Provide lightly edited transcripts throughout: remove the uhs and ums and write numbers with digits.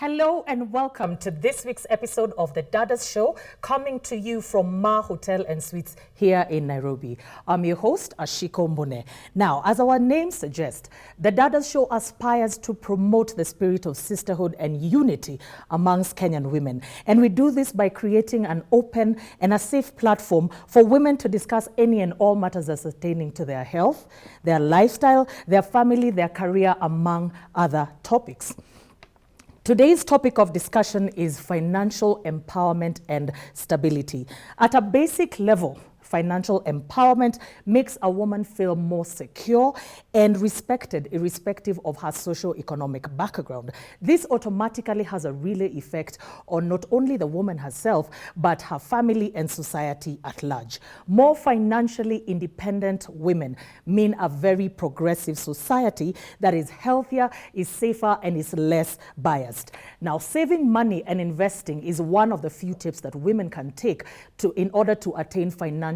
Hello and welcome to this week's episode of the Dadas Show, coming to you from Ma Hotel and Suites here in Nairobi. I'm your host, Ashiko Mbone. Now, as our name suggests, the Dadas Show aspires to promote the spirit of sisterhood and unity amongst Kenyan women. And we do this by creating an open and a safe platform for women to discuss any and all matters pertaining to their health, their lifestyle, their family, their career, among other topics. Today's topic of discussion is financial empowerment and stability. At a basic level, financial empowerment makes a woman feel more secure and respected, irrespective of her socio-economic background. This automatically has a real effect on not only the woman herself, but her family and society at large. More financially independent women mean a very progressive society that is healthier, is safer, and is less biased. Now, saving money and investing is one of the few tips that women can take in order to attain financial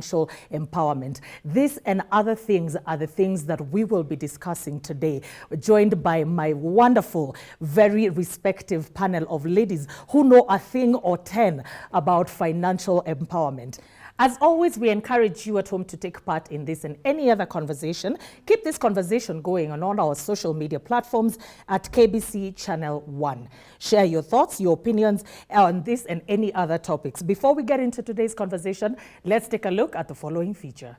empowerment. This and other things are the things that we will be discussing today, joined by my wonderful, very respective panel of ladies who know a thing or 10 about financial empowerment. As always, we encourage you at home to take part in this and any other conversation. Keep this conversation going on all our social media platforms at KBC Channel 1. Share your thoughts, your opinions on this and any other topics. Before we get into today's conversation, let's take a look at the following feature.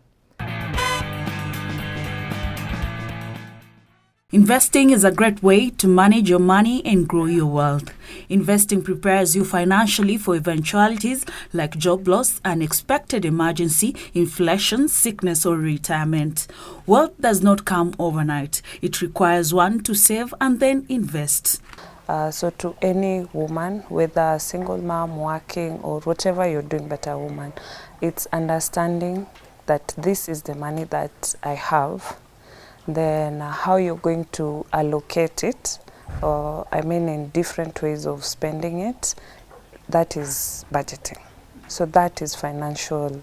Investing is a great way to manage your money and grow your wealth. Investing prepares you financially for eventualities like job loss, unexpected emergency, inflation, sickness, or retirement. Wealth does not come overnight. It requires one to save and then invest. So to any woman, whether a single mom, working, or whatever you're doing, but a woman, it's understanding that this is the money that I have. Then how you're going to allocate it, in different ways of spending it, that is budgeting. So that is financial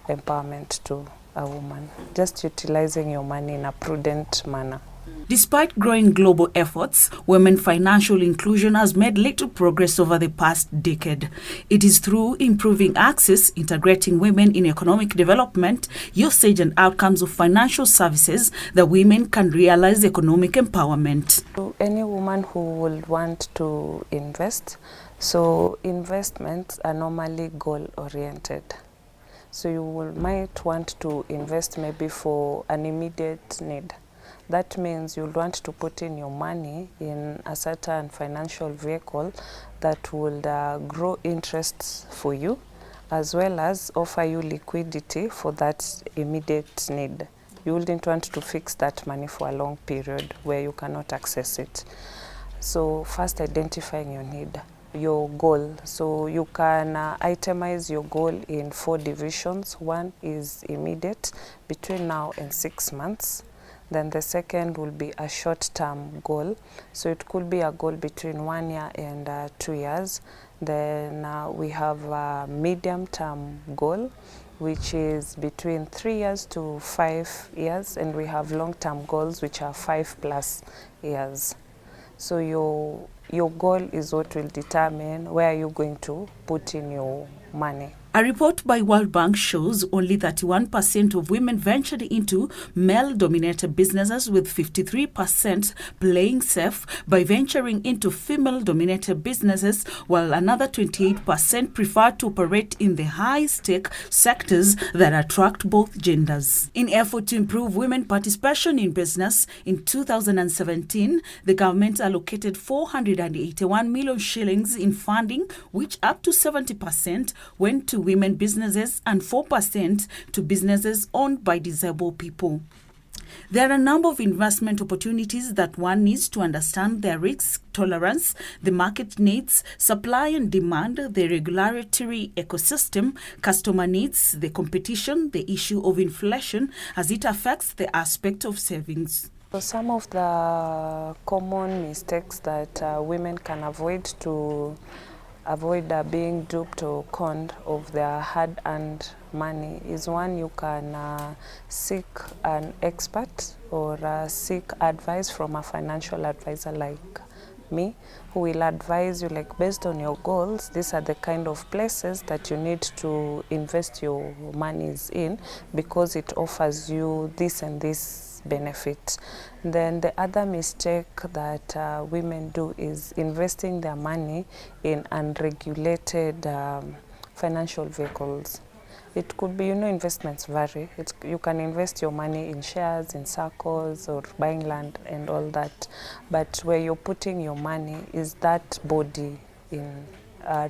empowerment to a woman, just utilizing your money in a prudent manner. Despite growing global efforts, women financial inclusion has made little progress over the past decade. It is through improving access, integrating women in economic development, usage and outcomes of financial services that women can realize economic empowerment. To any woman who would want to invest, so investments are normally goal-oriented. So you might want to invest maybe for an immediate need. That means you'll want to put in your money in a certain financial vehicle that will grow interests for you, as well as offer you liquidity for that immediate need. You wouldn't want to fix that money for a long period where you cannot access it. So first, identifying your need, your goal. So you can itemize your goal in 4 divisions. One is immediate, between now and 6 months. Then the second will be a short-term goal. So it could be a goal between 1 year and 2 years. Then we have a medium-term goal, which is between 3 years to 5 years. And we have long-term goals, which are 5+ years. So your goal is what will determine where you're going to put in your money. A report by World Bank shows only 31% of women ventured into male-dominated businesses, with 53% playing safe by venturing into female-dominated businesses, while another 28% prefer to operate in the high-stake sectors that attract both genders. In effort to improve women participation in business, in 2017, the government allocated 481 million shillings in funding, which up to 70% went to women businesses and 4% to businesses owned by disabled people. There are a number of investment opportunities that one needs to understand: their risk tolerance, the market needs, supply and demand, the regulatory ecosystem, customer needs, the competition, the issue of inflation as it affects the aspect of savings. So some of the common mistakes that women can avoid being duped or conned of their hard-earned money is: one, you can seek an expert or seek advice from a financial advisor like me, who will advise you, like, based on your goals, these are the kind of places that you need to invest your monies in, because it offers you this and this benefit. Then the other mistake that women do is investing their money in unregulated financial vehicles. It could be, investments vary. You can invest your money in shares, in circles, or buying land and all that. But where you're putting your money, is that body in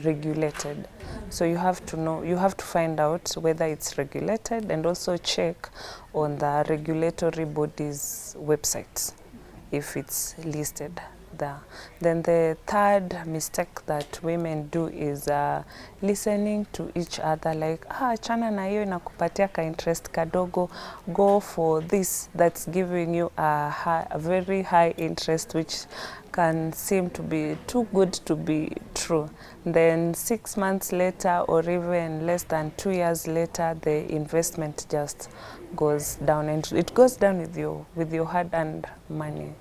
regulated? So you have to know, you have to find out whether it's regulated, and also check on the regulatory body's websites if it's listed there. Then the third mistake that women do is listening to each other, like, chana na hiyo inakupatia ka interest kadogo, go for this that's giving you a very high interest, which can seem to be too good to be true. Then 6 months later, or even less than 2 years later, the investment just goes down, and it goes down with your hard-earned money.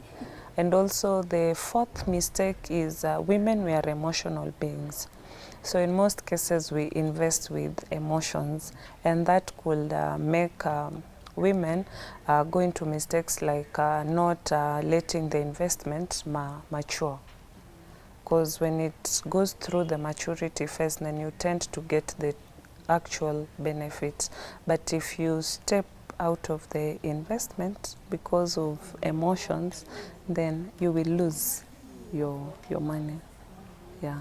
And also the fourth mistake is women, we are emotional beings. So in most cases we invest with emotions, and that could make women go into mistakes like not letting the investment mature. Because when it goes through the maturity phase, then you tend to get the actual benefits. But if you step out of the investment because of emotions, then you will lose your money. Yeah.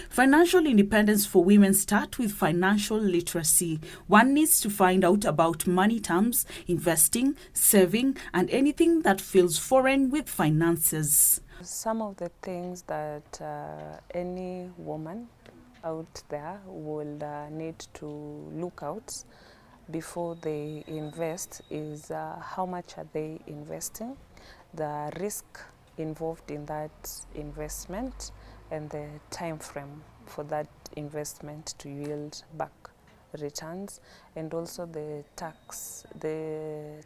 Financial independence for women starts with financial literacy. One needs to find out about money terms, investing, saving, and anything that feels foreign with finances. Some of the things that any woman out there will need to look out before they invest is how much are they investing, the risk involved in that investment, and the time frame for that investment to yield back returns, and also the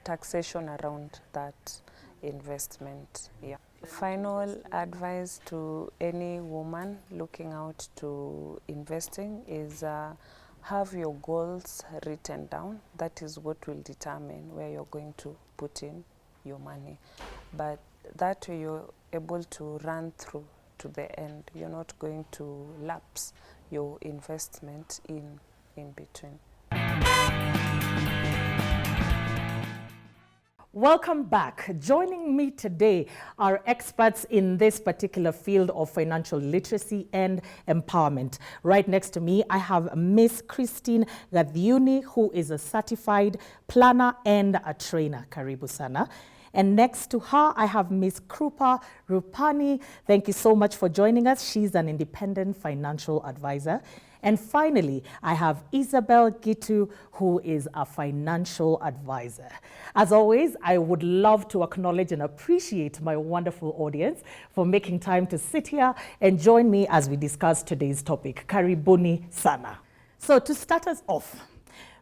taxation around that investment. Yeah. Final advice to any woman looking out to investing is have your goals written down. That is what will determine where you're going to put in your money. But that way you're able to run through to the end. You're not going to lapse your investment in between. Welcome back. Joining me today are experts in this particular field of financial literacy and empowerment. Right next to me, I have Miss Christine Gadhiuni, who is a certified planner and a trainer. Karibu sana. And next to her, I have Miss Krupa Rupani. Thank you so much for joining us. She's an independent financial advisor. And finally, I have Isabel Gitu, who is a financial advisor. As always, I would love to acknowledge and appreciate my wonderful audience for making time to sit here and join me as we discuss today's topic. Karibuni sana. So to start us off,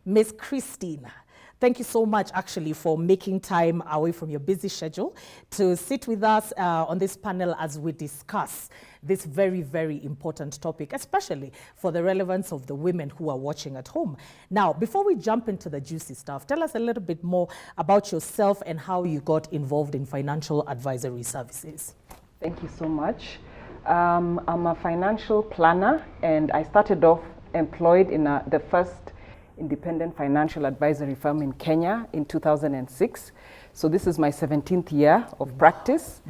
Miss Christine, thank you so much, actually, for making time away from your busy schedule to sit with us on this panel as we discuss this very, very important topic, especially for the relevance of the women who are watching at home. Now, before we jump into the juicy stuff, tell us a little bit more about yourself and how you got involved in financial advisory services. Thank you so much. I'm a financial planner, and I started off employed in the first independent financial advisory firm in Kenya in 2006. So this is my 17th year of practice.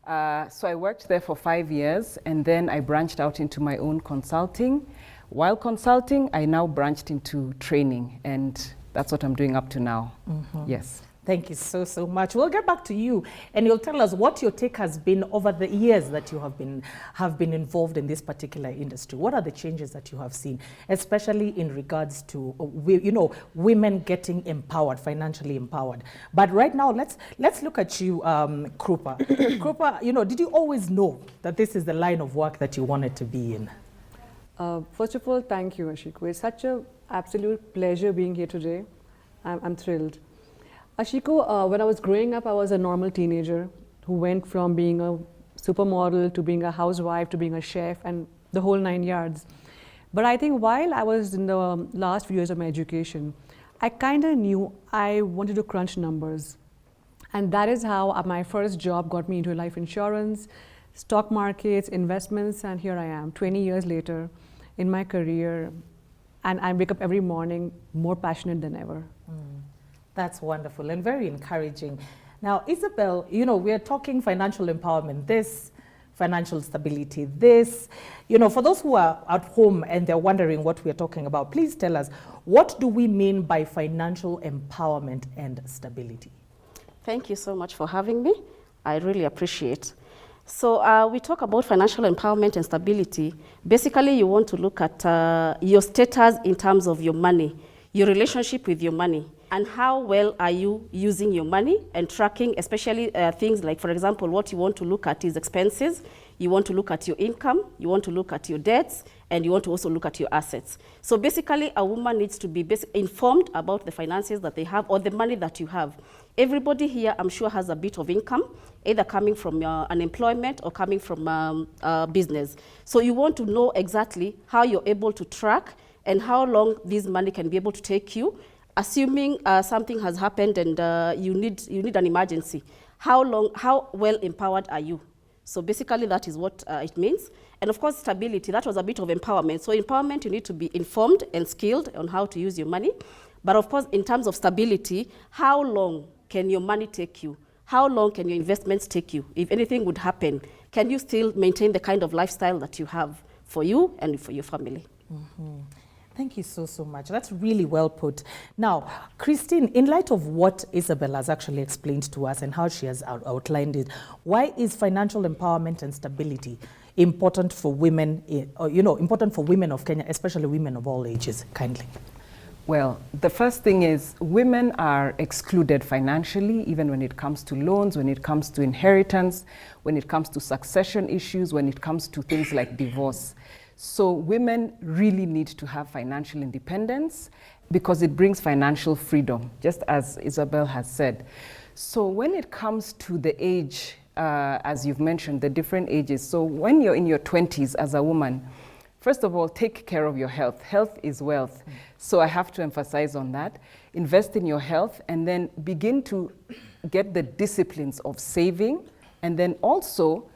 So I worked there for 5 years, and then I branched out into my own consulting. While consulting, I now branched into training, and that's what I'm doing up to now. Yes. Thank you so, so much. We'll get back to you, and you'll tell us what your take has been over the years that you have been involved in this particular industry. What are the changes that you have seen, especially in regards to women getting empowered, financially empowered? But right now, let's look at you, Krupa. Krupa, did you always know that this is the line of work that you wanted to be in? First of all, thank you, Ashiko. It's such an absolute pleasure being here today. I'm thrilled. Ashiko, when I was growing up, I was a normal teenager who went from being a supermodel to being a housewife to being a chef and the whole 9 yards. But I think while I was in the last few years of my education, I kind of knew I wanted to crunch numbers. And that is how my first job got me into life insurance, stock markets, investments, and here I am, 20 years later in my career, and I wake up every morning more passionate than ever. That's wonderful and very encouraging. Now, Isabel, you know, we're talking financial empowerment, this, financial stability, this. You know, for those who are at home and they're wondering what we're talking about, please tell us, what do we mean by financial empowerment and stability? Thank you so much for having me. I really appreciate. So we talk about financial empowerment and stability. Basically, you want to look at your status in terms of your money, your relationship with your money, and how well are you using your money and tracking, especially things like, for example, what you want to look at is expenses, you want to look at your income, you want to look at your debts, and you want to also look at your assets. So basically, a woman needs to be informed about the finances that they have or the money that you have. Everybody here, I'm sure, has a bit of income, either coming from unemployment or coming from business. So you want to know exactly how you're able to track and how long this money can be able to take you, assuming something has happened and you need an emergency. How well empowered are you? So basically, that is what it means. And of course, stability, that was a bit of empowerment. So empowerment, you need to be informed and skilled on how to use your money. But of course, in terms of stability, how long can your money take you? How long can your investments take you? If anything would happen, can you still maintain the kind of lifestyle that you have for you and for your family? Thank you so much. That's really well put. Now, Christine, in light of what Isabel has actually explained to us and how she has outlined it, why is financial empowerment and stability important for women, important for women of Kenya, especially women of all ages? Kindly. Well, the first thing is women are excluded financially, even when it comes to loans, when it comes to inheritance, when it comes to succession issues, when it comes to things like divorce. So women really need to have financial independence because it brings financial freedom, just as Isabel has said. So when it comes to the age, as you've mentioned, the different ages, so when you're in your 20s as a woman, first of all, take care of your health. Health is wealth. So I have to emphasize on that. Invest in your health and then begin to get the disciplines of saving. And then also,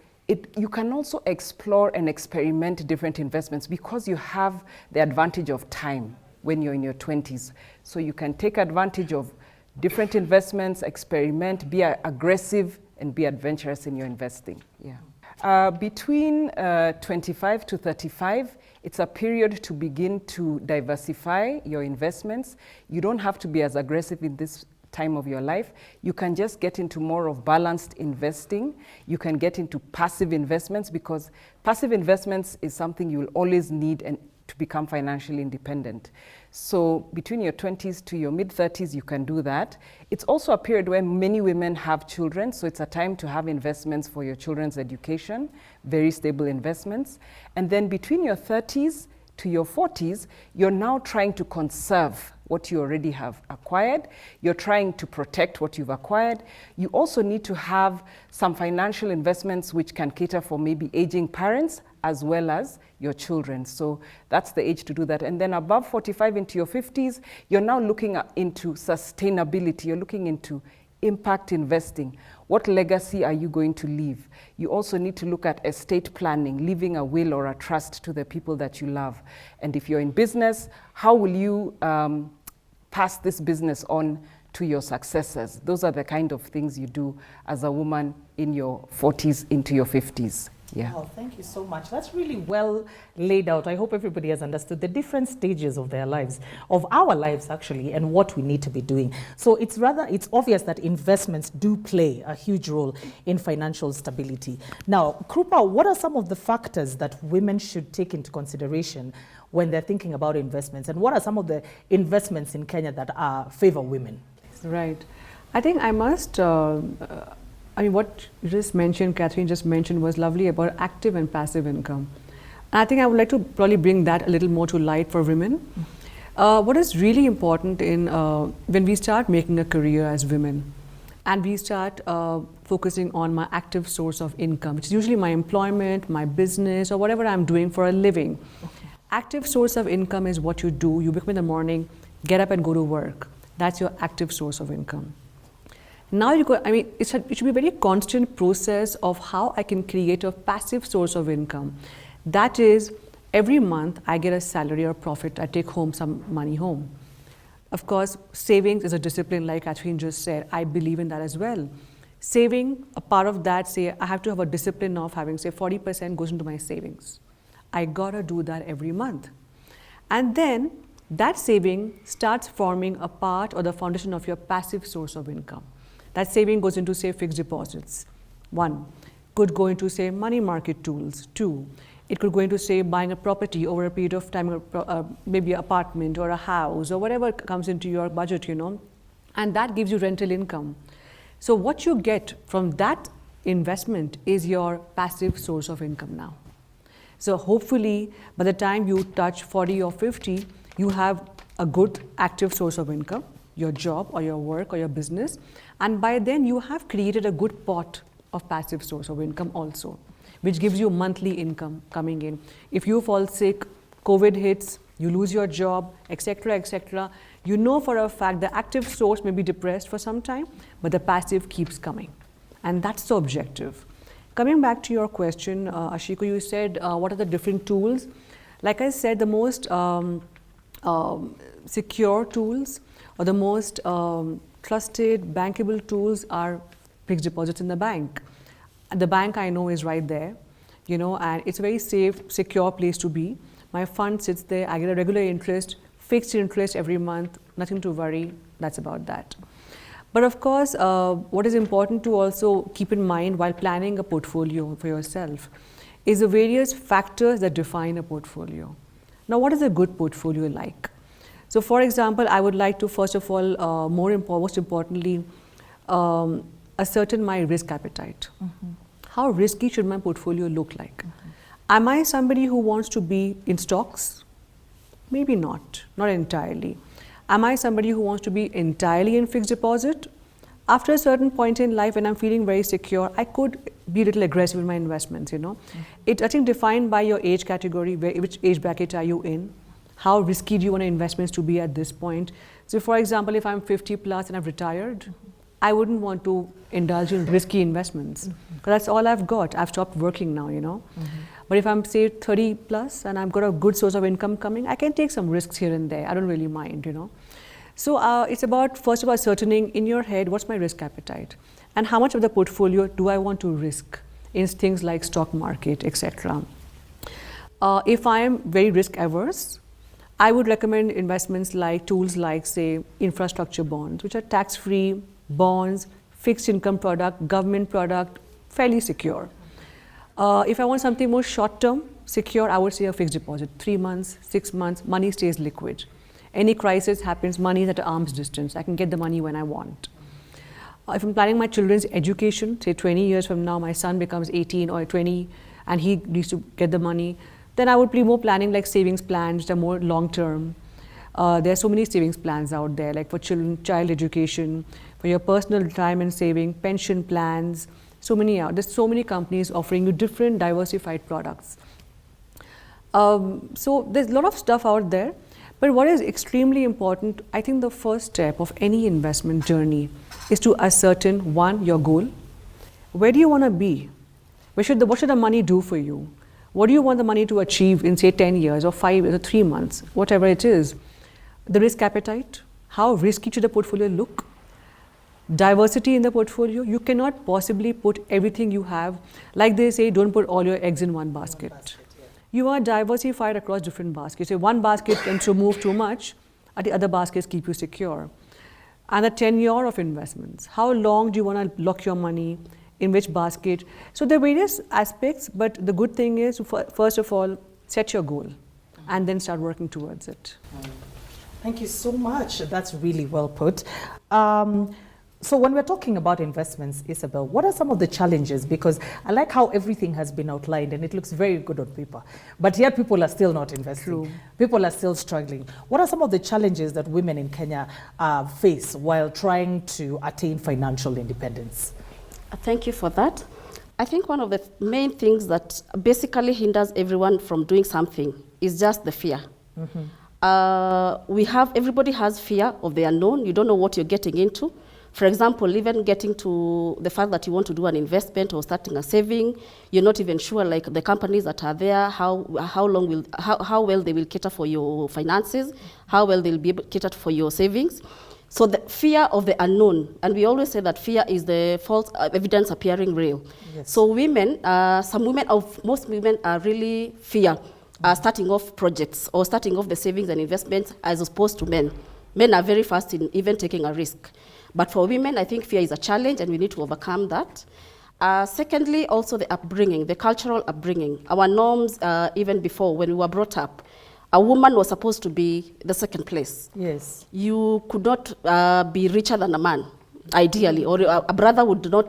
you can also explore and experiment different investments because you have the advantage of time when you're in your 20s. So you can take advantage of different investments, experiment, be aggressive, and be adventurous in your investing. Yeah. Between 25 to 35, it's a period to begin to diversify your investments. You don't have to be as aggressive in this time of your life. You can just get into more of balanced investing. You can get into passive investments because passive investments is something you will always need and to become financially independent. So between your 20s to your mid-30s, you can do that. It's also a period where many women have children, so it's a time to have investments for your children's education, very stable investments. And then between your 30s to your 40s, you're now trying to conserve what you already have acquired. You're trying to protect what you've acquired. You also need to have some financial investments which can cater for maybe aging parents as well as your children. So that's the age to do that. And then above 45 into your 50s, you're now looking into sustainability. You're looking into impact investing. What legacy are you going to leave? You also need to look at estate planning, leaving a will or a trust to the people that you love. And if you're in business, how will you pass this business on to your successors? Those are the kind of things you do as a woman in your 40s into your 50s. Yeah. Oh, thank you so much. That's really well laid out. I hope everybody has understood the different stages of their lives, of our lives actually, and what we need to be doing. So it's obvious that investments do play a huge role in financial stability. Now, Krupa, what are some of the factors that women should take into consideration when they're thinking about investments? And what are some of the investments in Kenya that favor women? Right. I think I must... what you just mentioned, Catherine just mentioned, was lovely about active and passive income. And I think I would like to probably bring that a little more to light for women. What is really important in when we start making a career as women and we start focusing on my active source of income, which is usually my employment, my business, or whatever I'm doing for a living. Okay. Active source of income is what you do. You wake up in the morning, get up and go to work. That's your active source of income. Now it should be a very constant process of how I can create a passive source of income. That is, every month I get a salary or profit, I take home some money home. Of course, savings is a discipline, like Catherine just said. I believe in that as well. Saving, a part of that, say, I have to have a discipline of having, say, 40% goes into my savings. I gotta do that every month. And then that saving starts forming a part or the foundation of your passive source of income. That saving goes into, say, fixed deposits. 1, could go into, say, money market tools. 2, it could go into, say, buying a property over a period of time, maybe an apartment or a house or whatever comes into your budget, and that gives you rental income. So what you get from that investment is your passive source of income now. So hopefully, by the time you touch 40 or 50, you have a good active source of income, your job or your work or your business, and by then you have created a good pot of passive source of income also, which gives you monthly income coming in. If you fall sick, COVID hits, you lose your job, etc., you know for a fact the active source may be depressed for some time, but the passive keeps coming. And that's the objective. Coming back to your question, Ashiko, you said, what are the different tools? Like I said, the most secure tools or the most trusted, bankable tools are fixed deposits in the bank. And the bank I know is right there, and it's a very safe, secure place to be. My fund sits there, I get a regular interest, fixed interest every month, nothing to worry, that's about that. But of course, what is important to also keep in mind while planning a portfolio for yourself is the various factors that define a portfolio. Now, what is a good portfolio like? So, for example, I would like to first of all, most importantly, ascertain my risk appetite. Mm-hmm. How risky should my portfolio look like? Mm-hmm. Am I somebody who wants to be in stocks? Maybe not entirely. Am I somebody who wants to be entirely in fixed deposit? After a certain point in life when I'm feeling very secure, I could be a little aggressive in my investments, Mm-hmm. It's, I think, defined by your age category, which age bracket are you in? How risky do you want your investments to be at this point? So for example, if I'm 50 plus and I've retired, mm-hmm. I wouldn't want to indulge in risky investments, because mm-hmm. that's all I've got. I've stopped working now, Mm-hmm. But if I'm, say, 30 plus and I've got a good source of income coming, I can take some risks here and there. I don't really mind, So it's about, first of all, ascertaining in your head, what's my risk appetite? And how much of the portfolio do I want to risk in things like stock market, etc. If I am very risk averse, I would recommend investments like tools like, say, infrastructure bonds, which are tax-free bonds, fixed income product, government product, fairly secure. If I want something more short-term, secure, I would say a fixed deposit, 3 months, 6 months, money stays liquid. Any crisis happens, money is at arm's distance. I can get the money when I want. If I'm planning my children's education, say 20 years from now, my son becomes 18 or 20 and he needs to get the money, then I would be more planning like savings plans that are more long-term. There are so many savings plans out there, like for child education, for your personal retirement saving, pension plans, so many out. There's so many companies offering you different diversified products. So there's a lot of stuff out there, but what is extremely important, I think the first step of any investment journey is to ascertain, one, your goal. Where do you want to be? What should the money do for you? What do you want the money to achieve in, say, 10 years or 5 years or 3 months, whatever it is? The risk appetite, how risky should the portfolio look? Diversity in the portfolio, you cannot possibly put everything you have, like they say, don't put all your eggs in one basket. You are diversified across different baskets. If one basket tends to move too much, the other baskets keep you secure. And the tenure of investments, how long do you want to lock your money, in which basket? So there are various aspects, but the good thing is, first of all, set your goal and then start working towards it. Thank you so much. That's really well put. So when we're talking about investments, Isabel, what are some of the challenges? Because I like how everything has been outlined and it looks very good on paper, but yet people are still not investing. True. People are still struggling. What are some of the challenges that women in Kenya face while trying to attain financial independence? Thank you for that. I think one of the main things that basically hinders everyone from doing something is just the fear. Everybody has fear of the unknown. You don't know what you're getting into. For example, even getting to the fact that you want to do an investment or starting a saving, you're not even sure, like the companies that are there, how well they will cater for your finances, how well they'll be able to cater for your savings. So the fear of the unknown, and we always say that fear is the false evidence appearing real. Yes. So most women are really fear starting off projects or starting off the savings and investments as opposed to men. Men are very fast in even taking a risk. But for women, I think fear is a challenge and we need to overcome that. Secondly, also the upbringing, the cultural upbringing. Our norms, even before when we were brought up, a woman was supposed to be the second place. Yes. You could not be richer than a man, ideally, or a brother would not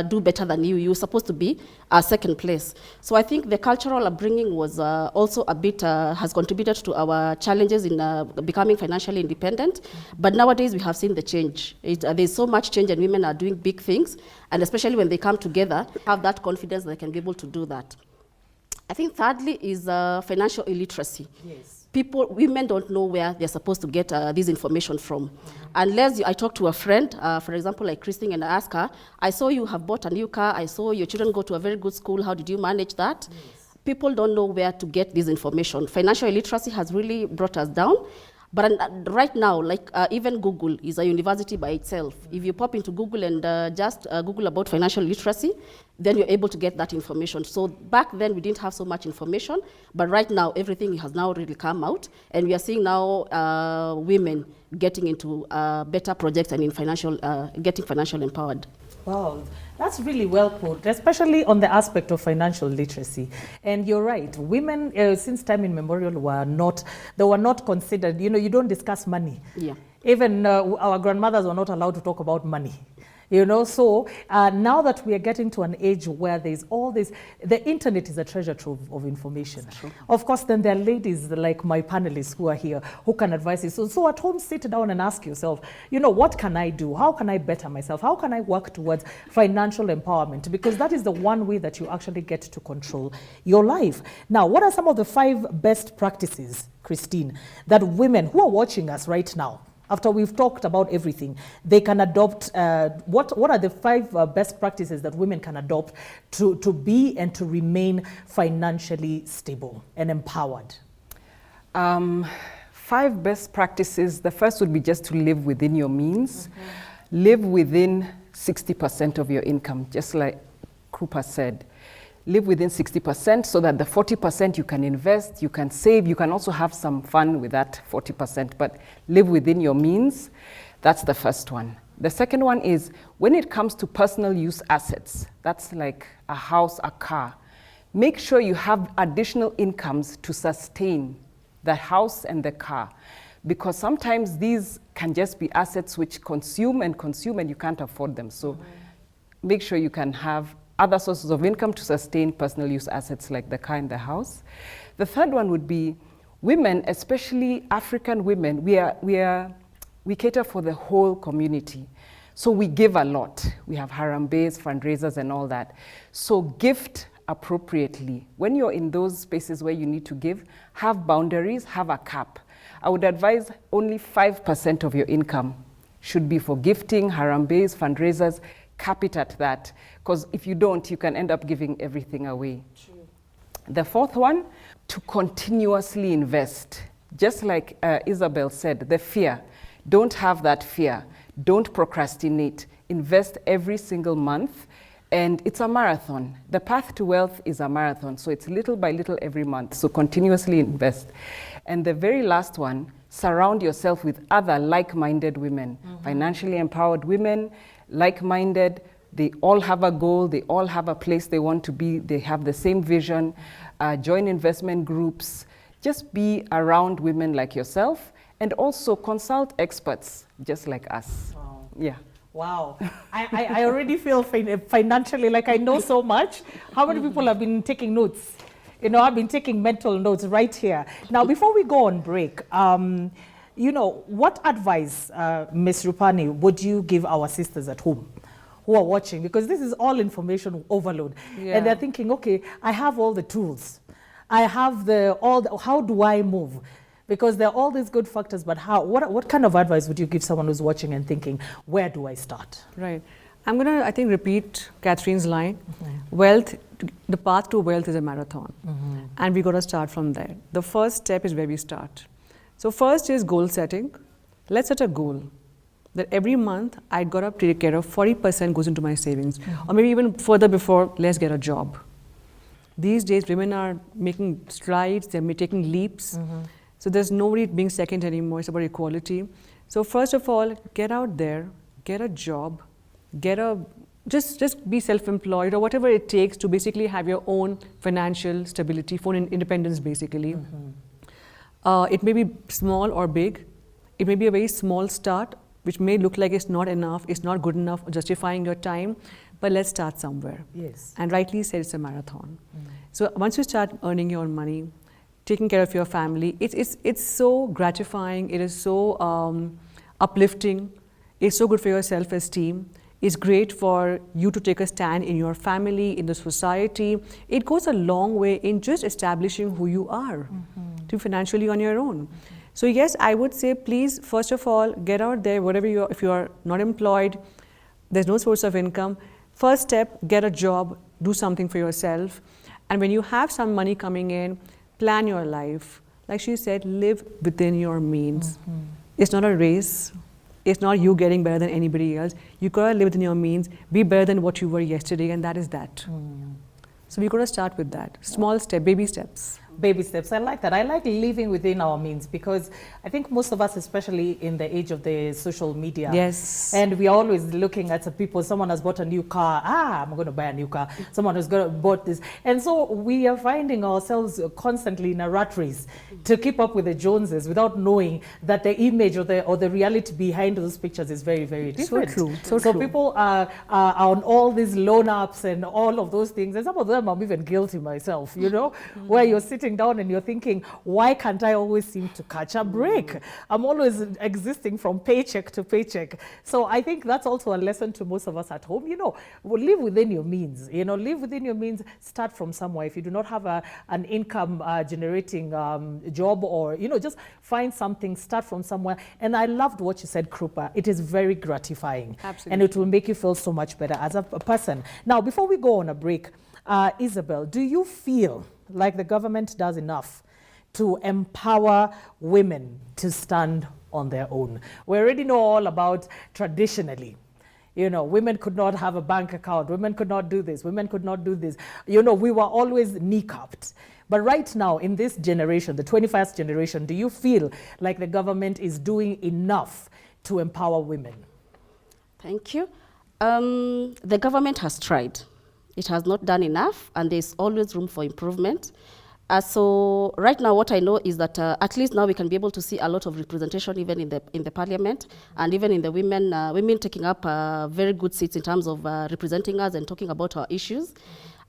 do better than you. You were supposed to be second place. So I think the cultural upbringing was also a bit, has contributed to our challenges in becoming financially independent. But nowadays we have seen the change. There's so much change and women are doing big things. And especially when they come together, have that confidence that they can be able to do that. I think thirdly is financial illiteracy. Yes. Women don't know where they're supposed to get this information from. Unless I talk to a friend, for example, like Christine, and I ask her, I saw you have bought a new car, I saw your children go to a very good school, how did you manage that? Yes. People don't know where to get this information. Financial illiteracy has really brought us down. But right now, like even Google is a university by itself. If you pop into Google and just Google about financial literacy, then you're able to get that information. So back then we didn't have so much information, but right now everything has now really come out, and we are seeing now women getting into better projects and in getting financial empowered. Wow, that's really well put, especially on the aspect of financial literacy. And you're right, women, since time immemorial, were not considered, you don't discuss money. Yeah. Even our grandmothers were not allowed to talk about money. So now that we are getting to an age where there's all this, the internet is a treasure trove of information. Of course, then there are ladies like my panelists who are here who can advise you. So at home, sit down and ask yourself, what can I do? How can I better myself? How can I work towards financial empowerment? Because that is the one way that you actually get to control your life. Now, what are some of the 5 best practices, Christine, that women who are watching us right now, after we've talked about everything, they can adopt? What are the 5 best practices that women can adopt to be and to remain financially stable and empowered? 5 best practices. The first would be just to live within your means. Live within 60% of your income, just like Krupa said. Live within 60% so that the 40% you can invest, you can save, you can also have some fun with that 40%, but live within your means. That's the first one. The second one is when it comes to personal use assets, that's like a house, a car, make sure you have additional incomes to sustain the house and the car, because sometimes these can just be assets which consume and you can't afford them. So make sure you can have other sources of income to sustain personal use assets like the car and the house. The third one would be women, especially African women, we cater for the whole community. So we give a lot. We have harambes, fundraisers and all that. So gift appropriately. When you're in those spaces where you need to give, have boundaries, have a cap. I would advise only 5% of your income should be for gifting, harambes, fundraisers. Cap it at that, because if you don't, you can end up giving everything away. True. The fourth one, to continuously invest. Just like Isabel said, the fear. Don't have that fear. Don't procrastinate. Invest every single month, and it's a marathon. The path to wealth is a marathon, so it's little by little every month, so continuously invest. And the very last one, surround yourself with other like-minded women, financially empowered women, like-minded. They all have a goal, they all have a place they want to be, they have the same vision. Join investment groups, just be around women like yourself, and also consult experts just like us. Wow. Yeah. Wow. I already feel financially like I know so much. How many people have been taking notes? You know, I've been taking mental notes right here. Now, before we go on break, you know, what advice, Ms. Rupani, would you give our sisters at home who are watching? Because this is all information overload. Yeah. And they're thinking, okay, I have all the tools. I have how do I move? Because there are all these good factors, but what kind of advice would you give someone who's watching and thinking, where do I start? Right. I'm going to, I think, repeat Catherine's line. Wealth, the path to wealth is a marathon. And we got to start from there. The first step is where we start. So first is goal setting. Let's set a goal that every month I got to take care of 40% goes into my savings. Or maybe even further before, let's get a job. These days, women are making strides, they're taking leaps. So there's nobody being second anymore, it's about equality. So first of all, get out there, get a job, just be self-employed or whatever it takes to basically have your own financial stability, own independence basically. It may be small or big. It may be a very small start, which may look like it's not enough, it's not good enough, justifying your time, but let's start somewhere. Yes. And rightly said, it's a marathon. So once you start earning your own money, taking care of your family, it's so gratifying, it is so uplifting, it's so good for your self-esteem. It's great for you to take a stand in your family, in the society. It goes a long way in just establishing who you are, to be financially on your own. So yes, I would say, please, first of all, get out there, whatever if you are not employed, there's no source of income. First step, get a job, do something for yourself. And when you have some money coming in, plan your life. Like she said, live within your means. It's not a race. It's not you getting better than anybody else. You gotta live within your means, be better than what you were yesterday, and that is that. So we gotta start with that. Small step, baby steps. Baby steps. I like that. I like living within our means because I think most of us, especially in the age of the social media, Yes. and we are always looking at some people. Someone has bought a new car. I'm going to buy a new car. Someone has bought this, and so we are finding ourselves constantly in a rat race to keep up with the Joneses without knowing that the image or the reality behind those pictures is very, very different. So true. So So true. people are on all these loan apps and all of those things, and some of them I'm even guilty myself. You know, where you're sitting down and you're thinking, why can't I always seem to catch a break? I'm always existing from paycheck to paycheck. So I think that's also a lesson to most of us at home. You know, live within your means. You know, live within your means. Start from somewhere. If you do not have an income generating job, or you know, just find something. Start from somewhere. And I loved what you said, Krupa. It is very gratifying, Absolutely. and it will make you feel so much better as a person. Now, before we go on a break, Isabel, do you feel like the government does enough to empower women to stand on their own? We already know all about traditionally. You know, women could not have a bank account. Women could not do this. Women could not do this. You know, we were always kneecapped. But right now, in this generation, the 21st generation, do you feel like the government is doing enough to empower women? Thank you. The government has tried. It has not done enough, and there's always room for improvement. So right now, what I know is that at least now we can be able to see a lot of representation even in the parliament, and even in the women taking up very good seats in terms of representing us and talking about our issues.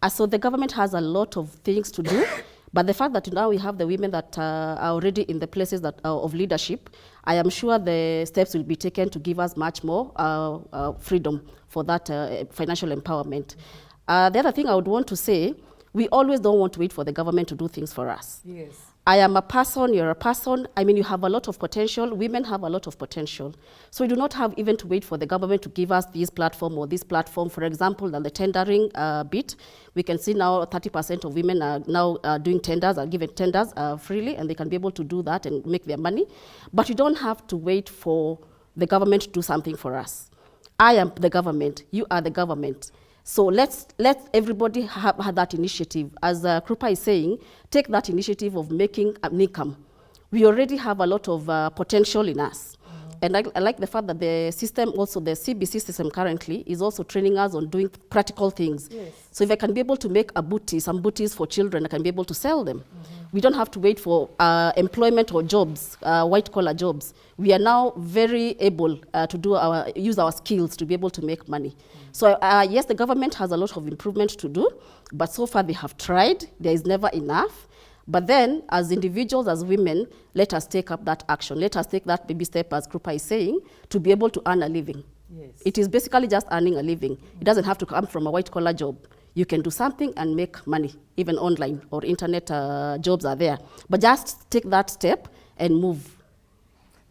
So the government has a lot of things to do. But the fact that now we have the women that are already in the places that of leadership, I am sure the steps will be taken to give us much more freedom for that financial empowerment. The other thing I would want to say, we always don't want to wait for the government to do things for us. Yes. I am a person, you're a person. I mean, you have a lot of potential. Women have a lot of potential. So we do not have even to wait for the government to give us this platform or this platform. For example, on the tendering bit, we can see now 30% of women are now doing tenders, are given tenders freely, and they can be able to do that and make their money. But you don't have to wait for the government to do something for us. I am the government. You are the government. So let everybody have that initiative. As Krupa is saying, take that initiative of making an income. We already have a lot of potential in us. And I like the fact that the system, also the CBC system currently, is also training us on doing practical things. Yes. So if I can be able to make some booties for children, I can be able to sell them. We don't have to wait for employment or jobs, white-collar jobs. We are now very able to use our skills to be able to make money. So yes, the government has a lot of improvement to do, but so far they have tried. There is never enough. But then, as individuals, as women, let us take up that action. Let us take that baby step, as Krupa is saying, to be able to earn a living. Yes. It is basically just earning a living. It doesn't have to come from a white-collar job. You can do something and make money, even online or internet jobs are there. But just take that step and move.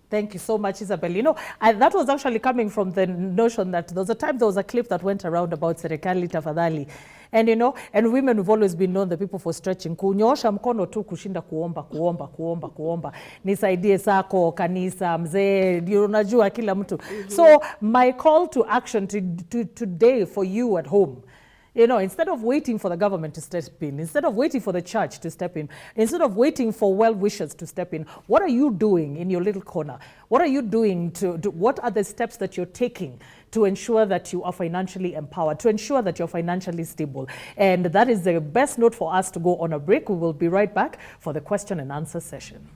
Thank you so much, Isabel. You know, that was actually coming from the notion that there was a clip that went around about Serikali Tafadhali. And you know, and women have always been known the people for stretching. Kunyoosha mkono tu kushinda kuomba. Nisaidie sako, kanisa, mzee, unajua kila mtu. So my call to action today for you at home, you know, instead of waiting for the government to step in, instead of waiting for the church to step in, instead of waiting for well-wishers to step in, what are you doing in your little corner? What are you doing what are the steps that you're taking to ensure that you are financially empowered, to ensure that you're financially stable? And that is the best note for us to go on a break. We will be right back for the question and answer session.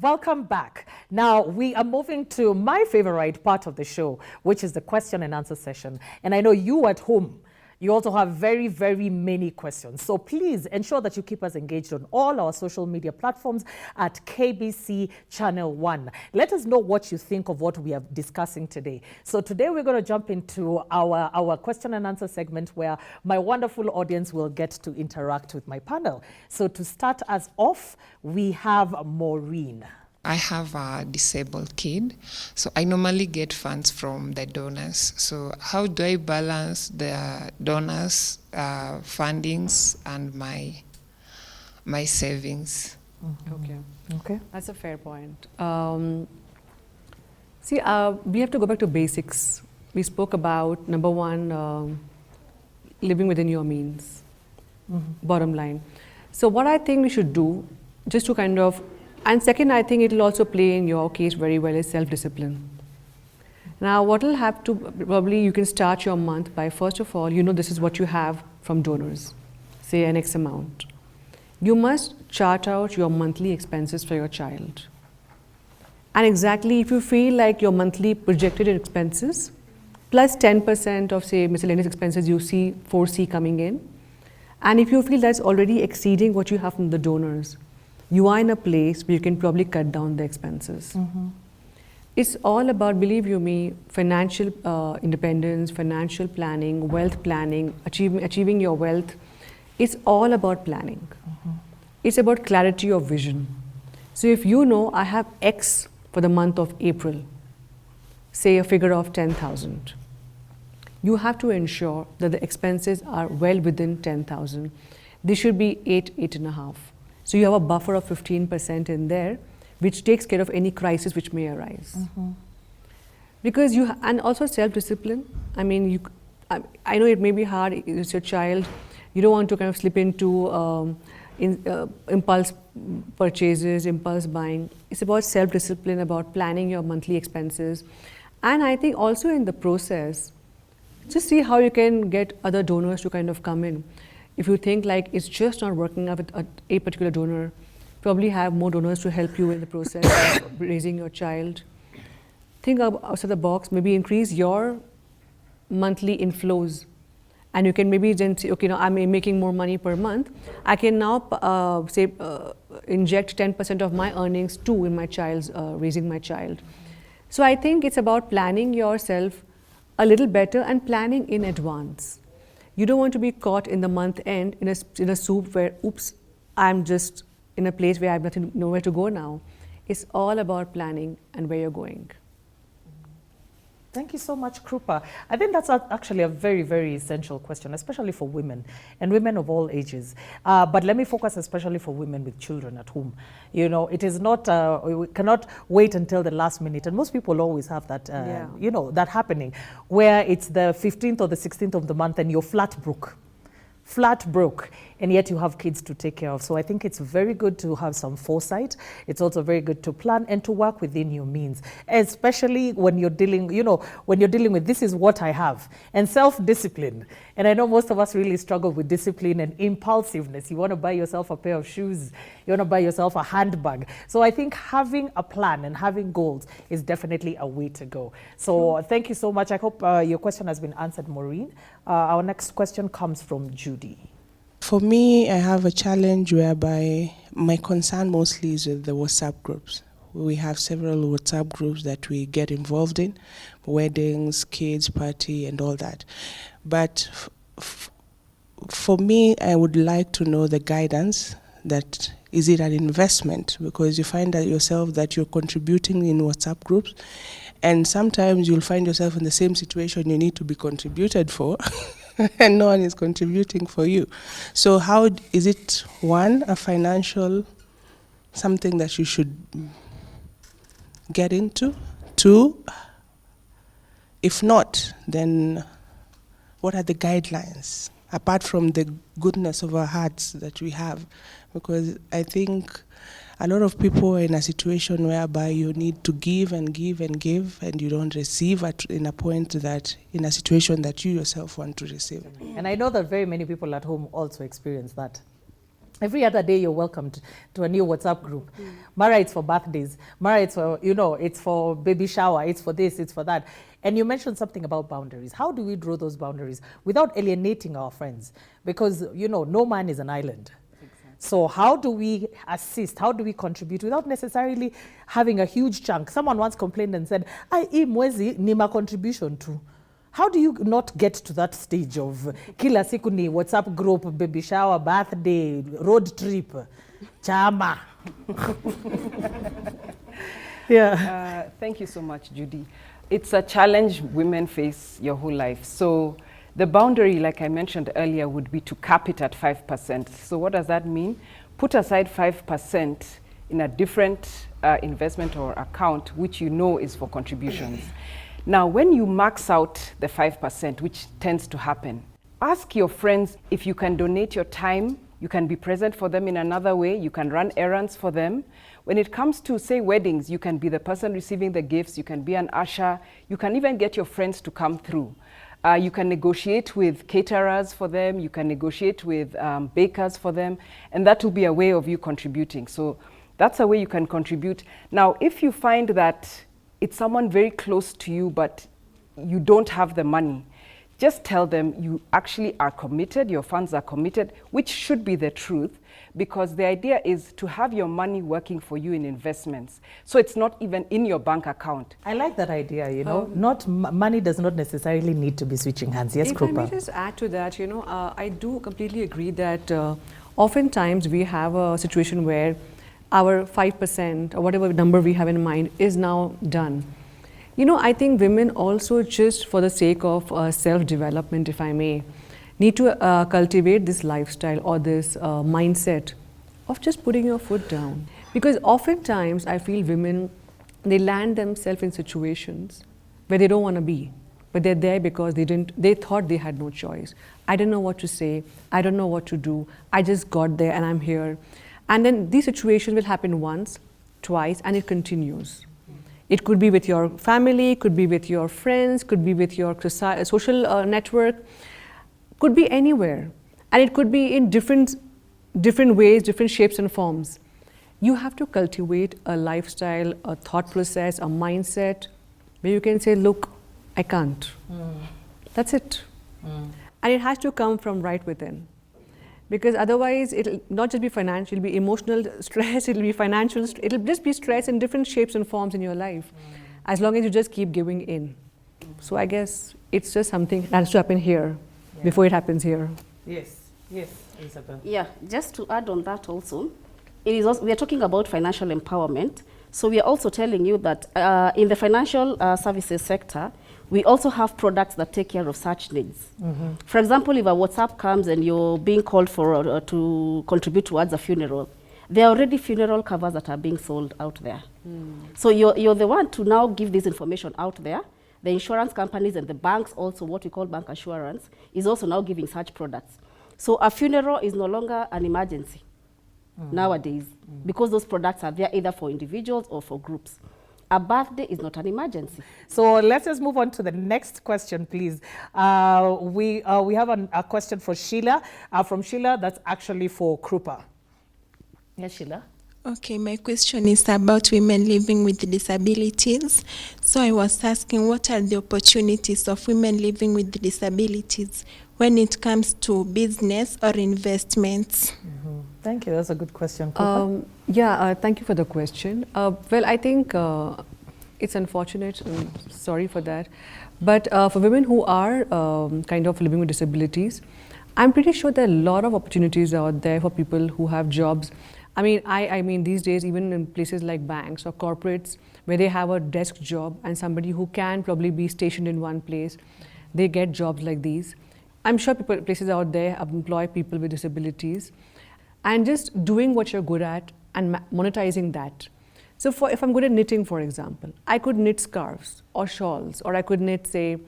Welcome back. Now, we are moving to my favorite part of the show, which is the question and answer session. And I know you at home, you also have very, very many questions. So please ensure that you keep us engaged on all our social media platforms at KBC Channel 1. Let us know what you think of what we are discussing today. So today we're going to jump into our question and answer segment where my wonderful audience will get to interact with my panel. So to start us off, we have Maureen. I have a disabled kid, so I normally get funds from the donors. So how do I balance the donors' fundings and my savings? Okay, that's a fair point. See, we have to go back to basics. We spoke about, number one, living within your means, bottom line. So what I think we should do, just to kind of, and second, I think it will also play in your case very well, is self-discipline. Now, what will have to, probably you can start your month by, first of all, you know this is what you have from donors, say an X amount. You must chart out your monthly expenses for your child. And exactly if you feel like your monthly projected expenses, plus 10% of, say, miscellaneous expenses you foresee coming in, and if you feel that's already exceeding what you have from the donors, you are in a place where you can probably cut down the expenses. It's all about, believe you me, financial independence, financial planning, wealth planning, achieving your wealth. It's all about planning. It's about clarity of vision. So if you know I have X for the month of April, say a figure of 10,000, you have to ensure that the expenses are well within 10,000. They should be 8.5. So you have a buffer of 15% in there, which takes care of any crisis which may arise. Because and also self-discipline. I mean, I know it may be hard, it's your child, you don't want to kind of slip into impulse purchases, impulse buying. It's about self-discipline, about planning your monthly expenses. And I think also in the process, just see how you can get other donors to kind of come in. If you think like it's just not working out with a particular donor, probably have more donors to help you in the process of raising your child. Think outside the box, maybe increase your monthly inflows. And you can maybe then say, okay, now I'm making more money per month. I can now inject 10% of my earnings too in my child's, raising my child. So I think it's about planning yourself a little better and planning in advance. You don't want to be caught in the month end in a soup where, oops, I'm just in a place where I have nowhere to go now. It's all about planning and where you're going. Thank you so much, Krupa. I think that's actually a very, very essential question, especially for women and women of all ages. But let me focus especially for women with children at home. You know, it is not, we cannot wait until the last minute. And most people always have that, you know, that happening where it's the 15th or the 16th of the month and you're flat broke, and yet you have kids to take care of. So I think it's very good to have some foresight. It's also very good to plan and to work within your means, especially when you're dealing, you know, when you're dealing with this is what I have, and self-discipline. And I know most of us really struggle with discipline and impulsiveness. You want to buy yourself a pair of shoes, you want to buy yourself a handbag. So I think having a plan and having goals is definitely a way to go. So thank you so much. I hope your question has been answered, Maureen. Our next question comes from Judy. For me, I have a challenge whereby my concern mostly is with the WhatsApp groups. We have several WhatsApp groups that we get involved in, weddings, kids, party, and all that. But for me, I would like to know the guidance that is it an investment? Because you find that yourself that you're contributing in WhatsApp groups, and sometimes you'll find yourself in the same situation you need to be contributed for, and no one is contributing for you. So how is it, one, a financial something that you should get into? Two, if not, then what are the guidelines, apart from the goodness of our hearts that we have? Because I think a lot of people are in a situation whereby you need to give and give and give, and you don't receive in a point that, in a situation that you yourself want to receive. And I know that very many people at home also experience that. Every other day you're welcomed to a new WhatsApp group. Mara, it's for birthdays. Mara, it's for, you know, it's for baby shower. It's for this, it's for that. And you mentioned something about boundaries. How do we draw those boundaries without alienating our friends? Because, you know, no man is an island. So how do we assist? How do we contribute without necessarily having a huge chunk? Someone once complained and said, hii mwezi ni ma contribution too. How do you not get to that stage of kila siku ni WhatsApp group, baby shower, birthday, road trip, chama? Thank you so much, Judy. It's a challenge women face your whole life. So the boundary, like I mentioned earlier, would be to cap it at 5%. So what does that mean? Put aside 5% in a different investment or account, which you know is for contributions. Now, when you max out the 5%, which tends to happen, ask your friends if you can donate your time. You can be present for them in another way. You can run errands for them. When it comes to, say, weddings, you can be the person receiving the gifts. You can be an usher. You can even get your friends to come through. You can negotiate with caterers for them. You can negotiate with bakers for them. And that will be a way of you contributing. So that's a way you can contribute. Now, if you find that it's someone very close to you, but you don't have the money, just tell them you actually are committed, your funds are committed, which should be the truth, because the idea is to have your money working for you in investments. So it's not even in your bank account. I like that idea, you know, money does not necessarily need to be switching hands. Yes, Krupa? If I may just add to that, you know, I do completely agree that oftentimes we have a situation where our 5% or whatever number we have in mind is now done. You know, I think women also, just for the sake of self-development, if I may, need to cultivate this lifestyle or this mindset of just putting your foot down. Because oftentimes I feel women, they land themselves in situations where they don't want to be, but they're there because they thought they had no choice. I don't know what to say, I don't know what to do, I just got there and I'm here. And then these situations will happen once, twice, and it continues. It could be with your family, could be with your friends, could be with your social network, could be anywhere. And it could be in different ways, different shapes and forms. You have to cultivate a lifestyle, a thought process, a mindset where you can say, look, I can't. That's it. And it has to come from right within. Because otherwise, it'll not just be financial, it'll be emotional stress, it'll be financial, it'll just be stress in different shapes and forms in your life, as long as you just keep giving in. So I guess it's just something that has to happen here before it happens here. Yes, yes, Isabel. Yeah, just to add on that also, we are talking about financial empowerment. So we are also telling you that in the financial services sector, we also have products that take care of such needs. For example, if a WhatsApp comes and you're being called for to contribute towards a funeral, there are already funeral covers that are being sold out there. So you're the one to now give this information out there. The insurance companies and the banks also, what we call bank assurance, is also now giving such products. So a funeral is no longer an emergency nowadays because those products are there either for individuals or for groups. A birthday is not an emergency. So let's just move on to the next question, please. We have a question for Sheila. From Sheila, that's actually for Krupa. Yes, Sheila. Okay, my question is about women living with disabilities. So I was asking, what are the opportunities of women living with disabilities when it comes to business or investments? Thank you. That's a good question. Thank you for the question. Well, I think it's unfortunate, sorry for that, but for women who are kind of living with disabilities, I'm pretty sure there are a lot of opportunities out there for people who have jobs. I mean, these days, even in places like banks or corporates, where they have a desk job and somebody who can probably be stationed in one place, they get jobs like these. I'm sure places out there employ people with disabilities, and just doing what you're good at and monetizing that. So if I'm good at knitting, for example, I could knit scarves or shawls, or I could knit, say,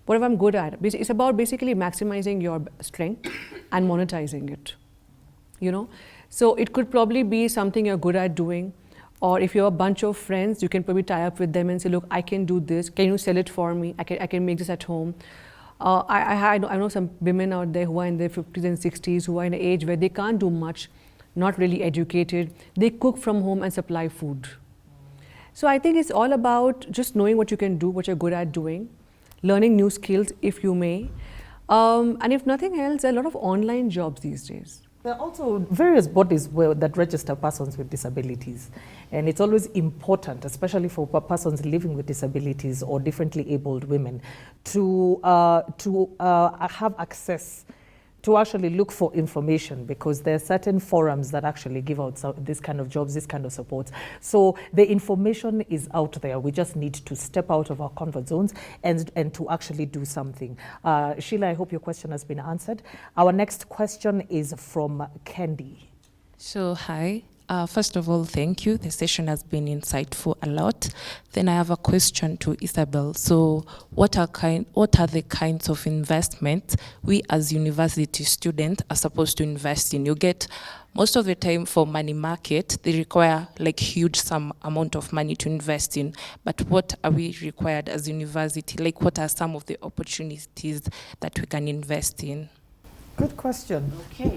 whatever I'm good at. It's about basically maximizing your strength and monetizing it, you know? So it could probably be something you're good at doing, or if you're a bunch of friends, you can probably tie up with them and say, look, I can do this, can you sell it for me? I can make this at home. I know some women out there who are in their 50s and 60s, who are in an age where they can't do much, not really educated. They cook from home and supply food. So I think it's all about just knowing what you can do, what you're good at doing, learning new skills if you may. And if nothing else, there are a lot of online jobs these days. There are also various bodies that register persons with disabilities. And it's always important, especially for persons living with disabilities or differently abled women, to have access to actually look for information, because there are certain forums that actually give out this kind of jobs, this kind of support. So the information is out there. We just need to step out of our comfort zones and to actually do something. Sheila, I hope your question has been answered. Our next question is from Candy. So, hi. First of all, thank you. The session has been insightful a lot. Then I have a question to Isabel. So what are the kinds of investment we as university students are supposed to invest in? You get, most of the time for money market, they require like huge sum amount of money to invest in. But what are we required as university? Like what are some of the opportunities that we can invest in? Good question. Okay.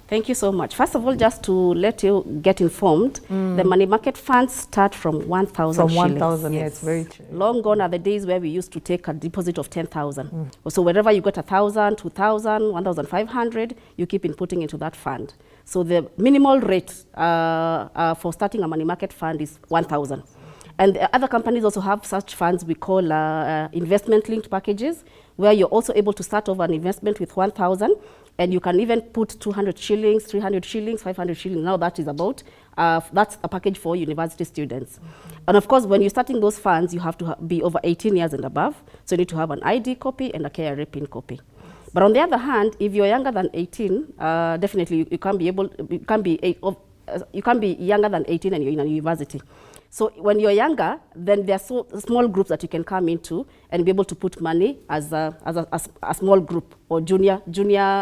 Thank you so much. First of all, just to let you get informed, the money market funds start from 1,000 From shillings. 1,000, yes. It's very true. Long gone are the days where we used to take a deposit of 10,000. So wherever you got 1,000, 2,000, 1,500, you keep inputting into that fund. So the minimal rate for starting a money market fund is 1,000. And other companies also have such funds we call investment-linked packages, where you're also able to start off an investment with 1,000, and you can even put 200 shillings, 300 shillings, 500 shillings. Now that is about, that's a package for university students. And of course, when you're starting those funds, you have to be over 18 years and above. So you need to have an ID copy and a KRA PIN copy. But on the other hand, if you're younger than 18, definitely you can't be younger than 18 and you're in a university. So when you're younger, then there are small groups that you can come into and be able to put money as a small group or junior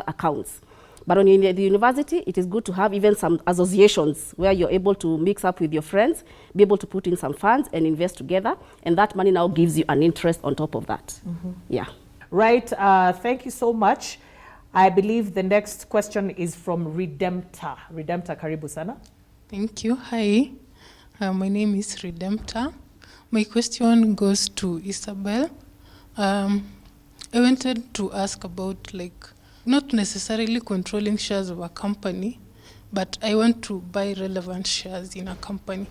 accounts. But when you're in the university, it is good to have even some associations where you're able to mix up with your friends, be able to put in some funds and invest together. And that money now gives you an interest on top of that. Yeah. Right. Thank you so much. I believe the next question is from Redemptor. Redemptor, karibu sana. Thank you. Hi, my name is Redemptor. My question goes to Isabel. I wanted to ask about, like, not necessarily controlling shares of a company, but I want to buy relevant shares in a company.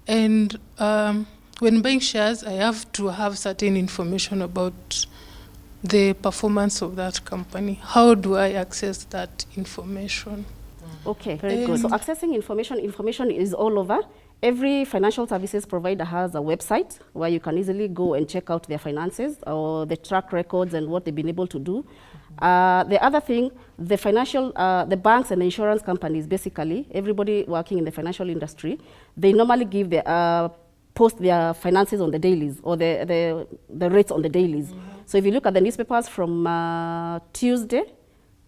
And when buying shares, I have to have certain information about the performance of that company. How do I access that information? Okay, very good. So accessing information is all over. Every financial services provider has a website where you can easily go and check out their finances or the track records and what they've been able to do. The other thing, the banks and insurance companies, basically, everybody working in the financial industry, they normally give post their finances on the dailies or the rates on the dailies. So if you look at the newspapers from Tuesday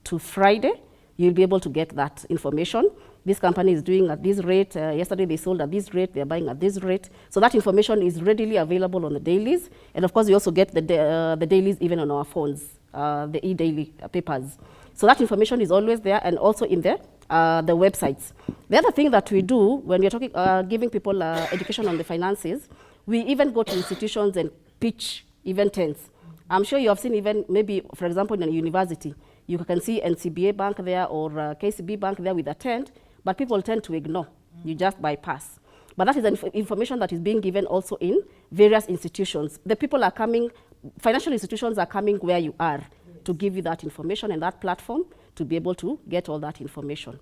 to Friday, you'll be able to get that information. This company is doing at this rate. Yesterday they sold at this rate. They're buying at this rate. So that information is readily available on the dailies. And of course, we also get the dailies even on our phones, the e-daily papers. So that information is always there and also in the websites. The other thing that we do when we're talking, giving people education on the finances, we even go to institutions and pitch event tents. I'm sure you have seen even maybe, for example, in a university, you can see NCBA Bank there or KCB Bank there with a tent, but people tend to ignore. You just bypass. But that is information that is being given also in various institutions. The people are coming, financial institutions are coming where you are to give you that information and that platform to be able to get all that information.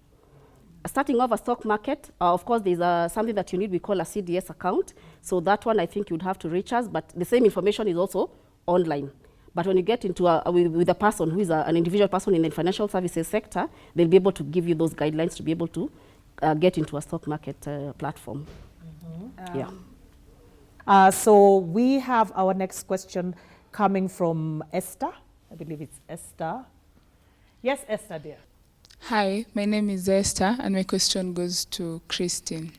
Starting off a stock market, of course, there's something that you need, we call a CDS account. So that one, I think you'd have to reach us, but the same information is also online. But when you get into with a person who is an individual person in the financial services sector, they'll be able to give you those guidelines to be able to get into a stock market platform. So we have our next question coming from Esther. I believe it's Esther. Yes, Esther, dear. Hi, my name is Esther, and my question goes to Christine.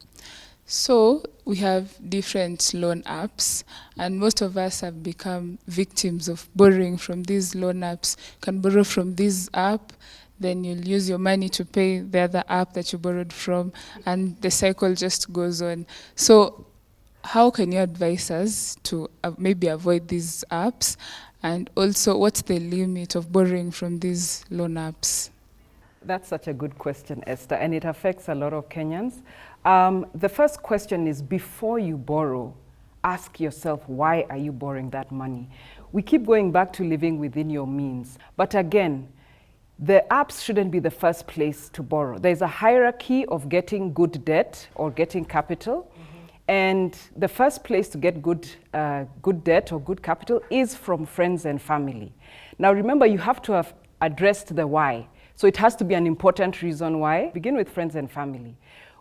So we have different loan apps, and most of us have become victims of borrowing from these loan apps. You can borrow from this app, then you'll use your money to pay the other app that you borrowed from, and the cycle just goes on. So how can you advise us to maybe avoid these apps? And also, what's the limit of borrowing from these loan apps? That's such a good question, Esther, and it affects a lot of Kenyans. The first question is, before you borrow, ask yourself, why are you borrowing that money? We keep going back to living within your means. But again, the apps shouldn't be the first place to borrow. There's a hierarchy of getting good debt or getting capital. And the first place to get good debt or good capital is from friends and family. Now remember, you have to have addressed the why. So it has to be an important reason why. Begin with friends and family.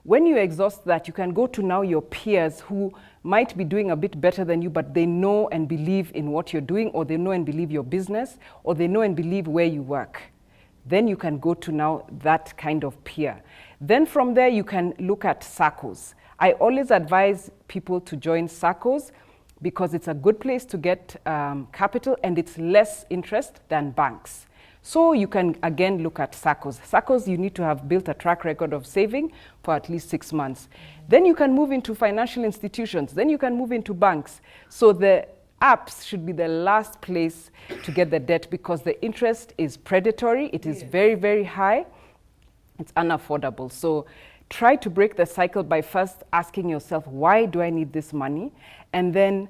When you exhaust that, you can go to now your peers who might be doing a bit better than you, but they know and believe in what you're doing, or they know and believe your business, or they know and believe where you work. Then you can go to now that kind of peer. Then from there, you can look at SACCOs. I always advise people to join SACCOs because it's a good place to get capital and it's less interest than banks. So you can again look at SACCOs. SACCOs, you need to have built a track record of saving for at least 6 months. Then you can move into financial institutions. Then you can move into banks. So the apps should be the last place to get the debt because the interest is predatory. It is very, very high. It's unaffordable. So try to break the cycle by first asking yourself, why do I need this money? And then,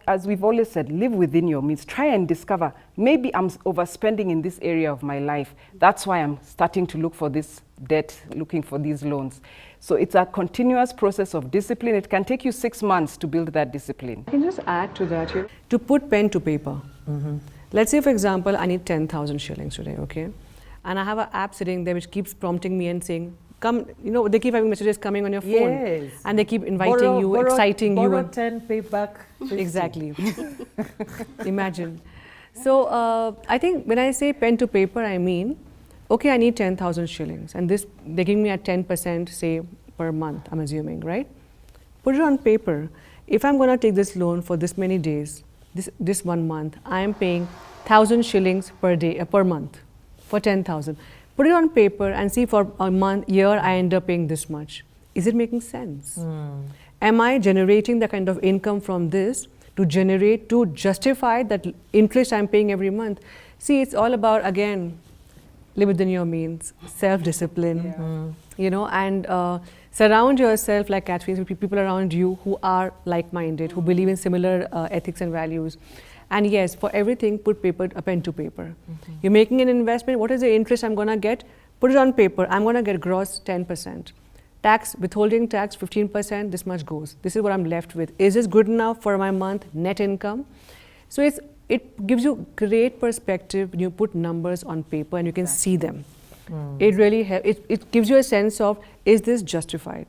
as we've always said, live within your means. Try and discover, maybe I'm overspending in this area of my life. That's why I'm starting to look for this debt, looking for these loans. So it's a continuous process of discipline. It can take you 6 months to build that discipline. I can just add to that, to put pen to paper. Let's say, for example, I need 10,000 shillings today, okay? And I have an app sitting there which keeps prompting me and saying, come, they keep having messages coming on your phone. Yes. And they keep inviting you, exciting you. Borrow 10, pay back 50. Exactly. Imagine. So I think when I say pen to paper, I mean, okay, I need 10,000 shillings. And this, they're giving me at 10%, say, per month, I'm assuming, right? Put it on paper. If I'm going to take this loan for this many days, this 1 month, I am paying 1,000 shillings per day, per month. for 10,000. Put it on paper and see for a month, year, I end up paying this much. Is it making sense? Am I generating the kind of income from this to justify that interest I'm paying every month? See, it's all about, again, live within your means, self-discipline, and surround yourself, like Catherine, with people around you who are like-minded, who believe in similar ethics and values. And yes, for everything, put a pen to paper. You're making an investment, what is the interest I'm going to get? Put it on paper. I'm going to get gross 10%. Tax, withholding tax, 15%, this much goes. This is what I'm left with. Is this good enough for my month net income? So it gives you great perspective when you put numbers on paper and you can see them. It really it gives you a sense of, is this justified?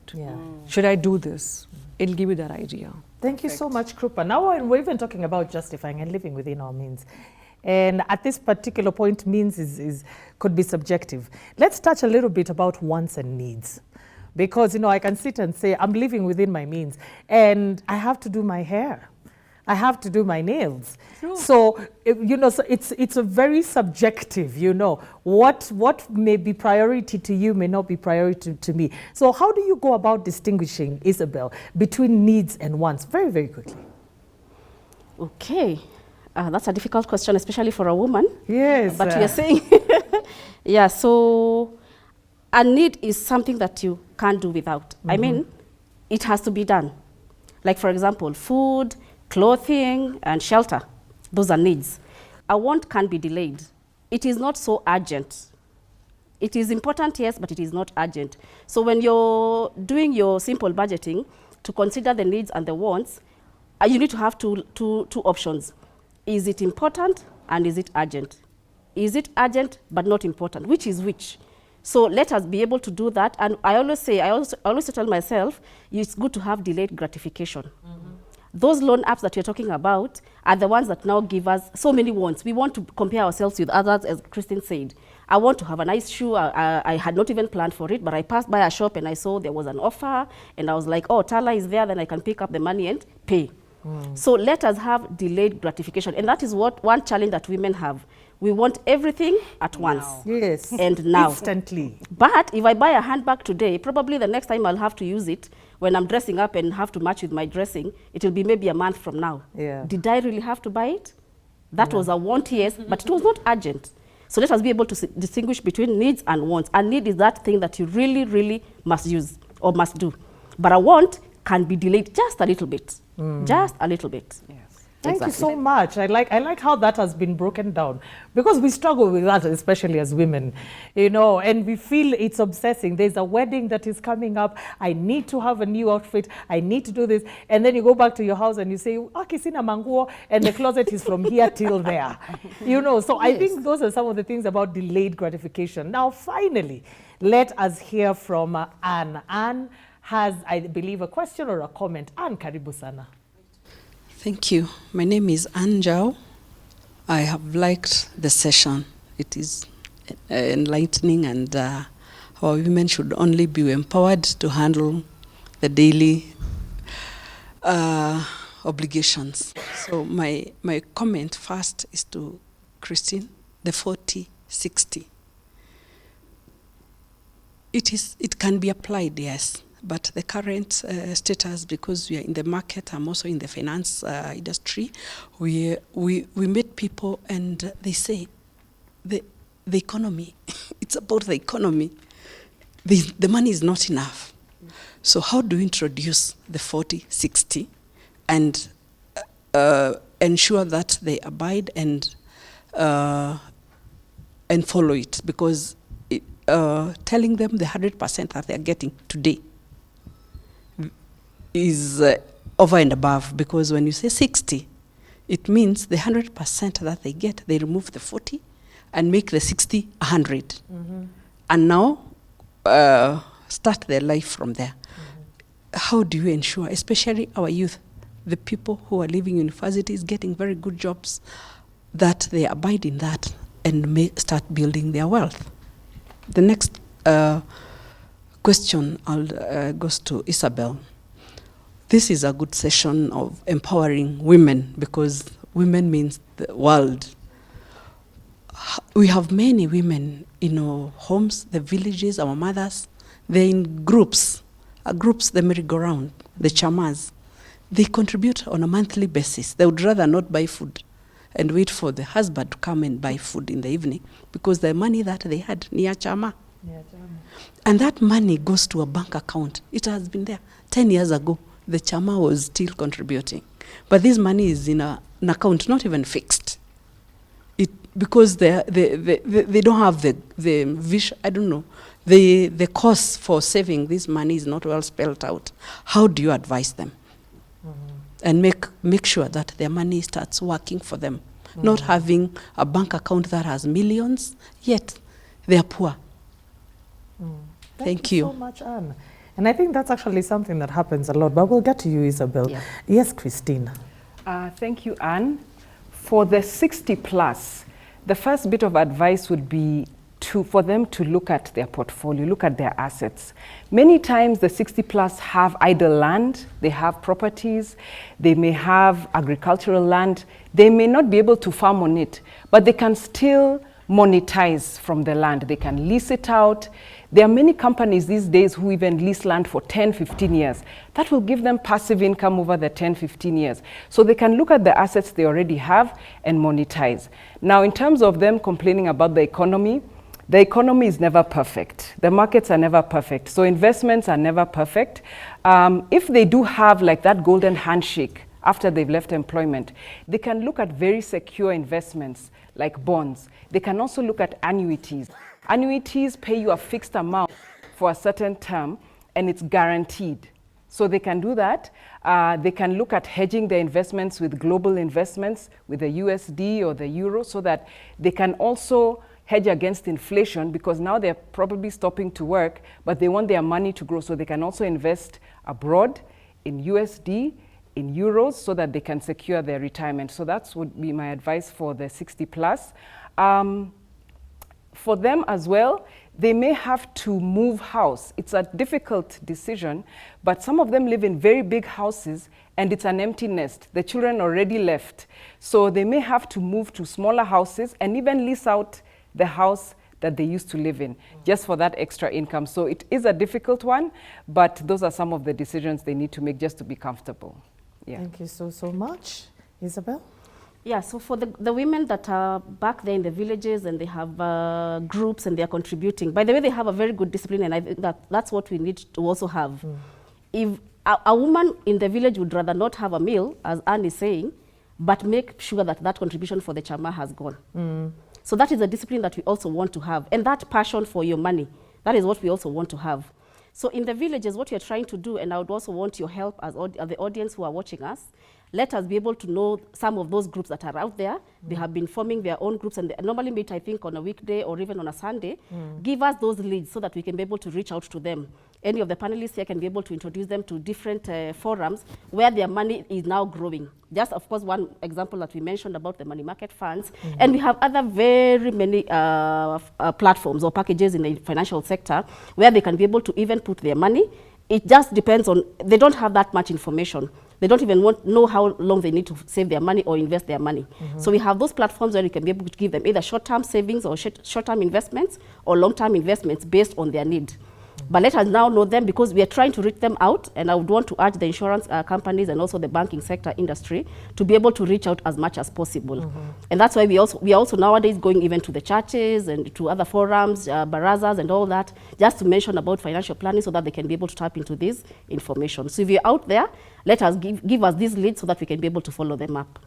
Should I do this? It'll give you that idea. Thank you so much, Krupa. Now we're even talking about justifying and living within our means. And at this particular point, means could be subjective. Let's touch a little bit about wants and needs. Because, I can sit and say, I'm living within my means, and I have to do my hair. I have to do my nails. True. So, so it's a very subjective, what may be priority to you may not be priority to me. So how do you go about distinguishing, Isabel, between needs and wants? Very, very quickly. Okay. That's a difficult question, especially for a woman. Yes. But you're saying, yeah, so a need is something that you can't do without. I mean, it has to be done. Like, for example, food, clothing, and shelter. Those are needs. A want can be delayed. It is not so urgent. It is important, yes, but it is not urgent. So when you're doing your simple budgeting, to consider the needs and the wants, you need to have two options. Is it important and is it urgent? Is it urgent but not important? Which is which? So let us be able to do that. And I always tell myself, it's good to have delayed gratification. Those loan apps that you're talking about are the ones that now give us so many wants. We want to compare ourselves with others, as Christine said. I want to have a nice shoe. I had not even planned for it, but I passed by a shop and I saw there was an offer, and I was like, oh, Tala is there, then I can pick up the money and pay. So let us have delayed gratification. And that is one challenge that women have. We want everything at once. Yes. And now. Instantly. But if I buy a handbag today, probably the next time I'll have to use it when I'm dressing up and have to match with my dressing, it will be maybe a month from now. Yeah. Did I really have to buy it? That was a want, yes, but it was not urgent. So let us be able to distinguish between needs and wants. A need is that thing that you really, really must use or must do. But a want can be delayed just a little bit. Just a little bit. Yes. Thank you so much. I like how that has been broken down, because we struggle with that, especially as women, and we feel it's obsessing. There's a wedding that is coming up. I need to have a new outfit. I need to do this. And then you go back to your house and you say, okay, sina manguo, and the closet is from here till there. So I think those are some of the things about delayed gratification. Now, finally, let us hear from Anne. Anne has, I believe, a question or a comment. Anne, karibu sana. Thank you. My name is Anne Jao. I have liked the session. It is enlightening, and our women should only be empowered to handle the daily obligations. So my comment first is to Christine, the 40-60. It can be applied, yes. But the current status, because we are in the market, I'm also in the finance industry, we meet people and they say, the economy, it's about the economy. The money is not enough. So how do we introduce the 40-60 and ensure that they abide and follow it? Because telling them the 100% that they're getting today is over and above, because when you say 60, it means the 100% that they get, they remove the 40 and make the 60 100. And now start their life from there. How do you ensure, especially our youth, the people who are leaving universities, getting very good jobs, that they abide in that and may start building their wealth? The next question goes to Isabel. This is a good session of empowering women, because women means the world. we have many women in our homes, the villages, our mothers. They're in groups, the merry-go-round, the chamas. They contribute on a monthly basis. They would rather not buy food and wait for the husband to come and buy food in the evening because the money that they had near chama. And that money goes to a bank account. It has been there 10 years ago. The chama was still contributing. But this money is in an account, not even fixed. Because they don't have the vision, I don't know, the cost for saving this money is not well spelled out. How do you advise them? And make sure that their money starts working for them, not having a bank account that has millions, yet they are poor. Thank you so much, Anne. And I think that's actually something that happens a lot, but we'll get to you, Isabel. Yeah. Yes, Christine. Thank you, Anne. For the 60 plus, the first bit of advice would be for them to look at their portfolio, look at their assets. Many times the 60 plus have idle land, they have properties, they may have agricultural land, they may not be able to farm on it, but they can still monetize from the land. They can lease it out. There are many companies these days who even lease land for 10, 15 years. That will give them passive income over the 10, 15 years. So they can look at the assets they already have and monetize. Now, in terms of them complaining about the economy is never perfect. The markets are never perfect. So investments are never perfect. If they do have like that golden handshake after they've left employment, they can look at very secure investments like bonds. They can also look at annuities. Annuities pay you a fixed amount for a certain term and it's guaranteed. So they can do that. They can look at hedging their investments with global investments, with the USD or the euro, so that they can also hedge against inflation, because now they're probably stopping to work, but they want their money to grow. So they can also invest abroad in USD, in euros, so that they can secure their retirement. So that would be my advice for the 60 plus. For them as well, they may have to move house. It's a difficult decision, but some of them live in very big houses and it's an empty nest. The children already left. So they may have to move to smaller houses and even lease out the house that they used to live in, just for that extra income. So it is a difficult one, but those are some of the decisions they need to make just to be comfortable. Yeah. Thank you so much. Isabel? Yeah, so for the women that are back there in the villages and they have groups and they are contributing, by the way, they have a very good discipline, and I think that's what we need to also have. If a woman in the village would rather not have a meal, as Anne is saying, but make sure that that contribution for the chama has gone. So that is a discipline that we also want to have. And that passion for your money, that is what we also want to have. So in the villages, what you're trying to do, and I would also want your help as the audience who are watching us, let us be able to know some of those groups that are out there. They have been forming their own groups, and they normally meet, I think, on a weekday or even on a Sunday. Give us those leads so that we can be able to reach out to them. Any of the panelists here can be able to introduce them to different forums where their money is now growing. Just, of course, one example that we mentioned about the money market funds. And we have other very many platforms or packages in the financial sector where they can be able to even put their money. It just depends on, they don't have that much information. They don't even know how long they need to save their money or invest their money. So we have those platforms where you can be able to give them either short-term savings or short-term investments or long-term investments based on their need. But let us now know them, because we are trying to reach them out, and I would want to urge the insurance companies and also the banking sector industry to be able to reach out as much as possible. And that's why we are also nowadays going even to the churches and to other forums, barazas and all that, just to mention about financial planning so that they can be able to tap into this information. So if you're out there, let us give us these leads so that we can be able to follow them up.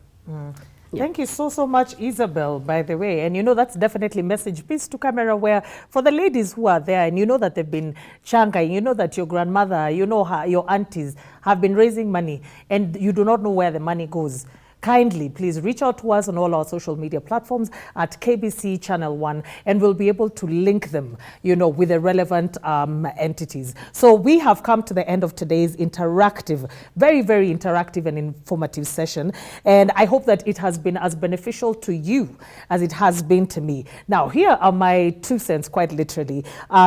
Yeah. Thank you so much, Isabel, by the way. And you know, that's definitely message piece to camera, where for the ladies who are there and you know that they've been changai, you know that your grandmother, you know your aunties have been raising money and you do not know where the money goes. Kindly, please reach out to us on all our social media platforms at KBC Channel 1, and we'll be able to link them, you know, with the relevant entities. So we have come to the end of today's interactive, very, very interactive and informative session. And I hope that it has been as beneficial to you as it has been to me. Now, here are my 2 cents, quite literally.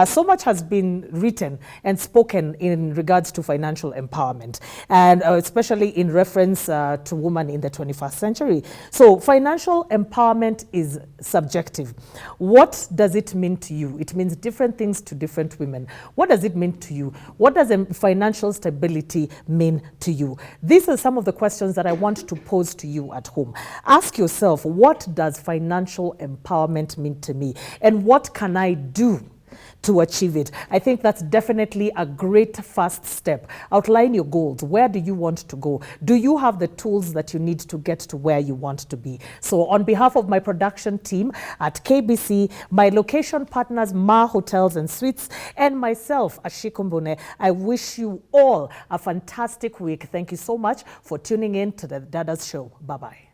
So much has been written and spoken in regards to financial empowerment, and especially in reference to women in the 21st century. So financial empowerment is subjective. What does it mean to you? It means different things to different women. What does it mean to you? What does financial stability mean to you? These are some of the questions that I want to pose to you at home. Ask yourself, what does financial empowerment mean to me? And what can I do to achieve it? I think that's definitely a great first step. Outline your goals. Where do you want to go? Do you have the tools that you need to get to where you want to be? So on behalf of my production team at KBC, my location partners, Ma Hotels and Suites, and myself, Ashiko Mbone, I wish you all a fantastic week. Thank you so much for tuning in to the Dadas Show. Bye-bye.